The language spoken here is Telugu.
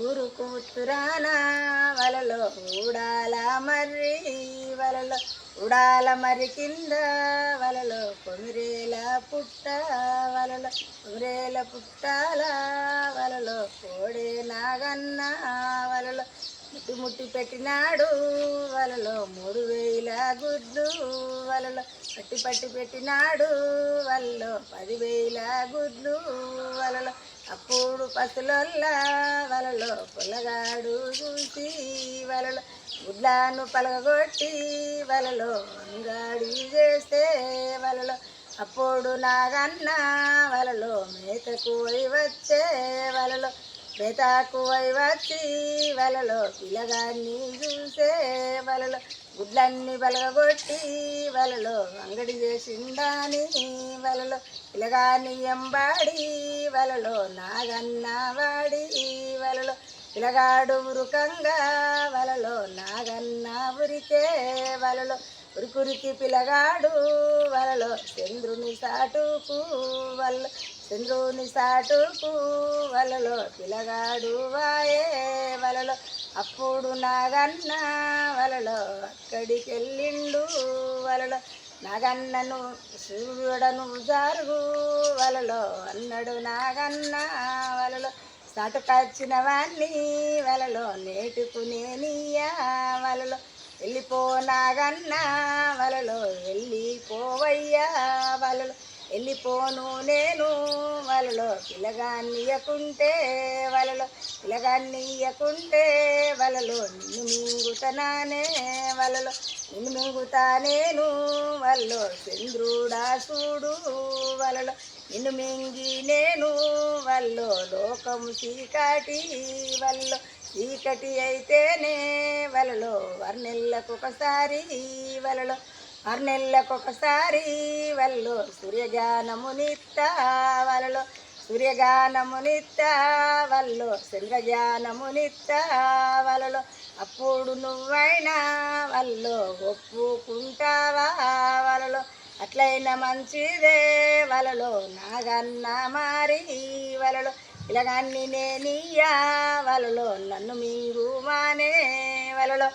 ఊరు కూతురాన వలలో ఊడాల మర్రి వలలో ఉడాల మరి కింద వలలో కొమిరేల పుట్ట వలలో కొమిరేల పుట్టాల వలలో కోడే నాగన్న వలలో ముట్టి ముట్టి పెట్టినాడు వలలో 3000 గుడ్లు వలలో పట్టి పట్టి పెట్టినాడు వలలో 10,000 గుడ్లు వలలో అప్పుడు పసులొల్ల వలలో పొల్లగాడు చూసి వలలో గుడ్లను పలగొట్టి వలలో అంగాడి చేస్తే వలలో అప్పుడు నాగన్న వలలో మేతకు పోయి వచ్చే వలలో మేతకు పోయి వచ్చి వలలో పిల్లగాన్ని చూసే వలలో గుడ్లన్నీ పలగొట్టి వలలో అంగడి చేసిందాని వలలో పిల్లగాన్ని ఎంబాడి వలలో నాగన్న వాడి వలలో పిల్లగాడు ఉరుకంగా వలలో నాగన్న ఉరికే వలలో ఉరుకురికి పిల్లగాడు వలలో చంద్రుని సాటుకు వల్ల చంద్రుని సాటుకు వలలో పిల్లగాడు వాయే వలలో అప్పుడు నాగన్న వలలో అక్కడికి వెళ్ళిండు వలలో నాగన్నను సూర్యుడను జారుగు వలలో అన్నాడు నాగన్న వలలో సాటుకొచ్చిన వాణ్ణి వలలో నేటుకునేనియా వలలో వెళ్ళిపో నాగన్న వలలో వెళ్ళిపోవయ్యా వలలో వెళ్ళిపోను నేను వలలో పిల్లగాన్నియకుంటే వలలో పిల్లగాన్నియకుంటే వలలో నిన్ను మింగుతనానే వలలో నిన్ను మింగుతా నేను వలలో చంద్రుడా చూడు వలలో నిన్ను మింగి నేను వల్లో లోకము చీకటి వల్లో చీకటి అయితేనే వలలో 6 నెలలకొకసారి వలలో 6 నెలలకొకసారి వల్లో సూర్యజ్ఞానమునిత్త వలలో సూర్యగానమునిత్త వల్లో చంద్రజ్ఞానమునిత్త వలలో అప్పుడు నువ్వైనా వల్లో ఒప్పుకుంటావా వలలో అట్లయినా మంచిదే వలలో నాగన్న మారి వలలో ఇలాగాన్ని నేనియా వలలో నన్ను మింగు మానే వలలో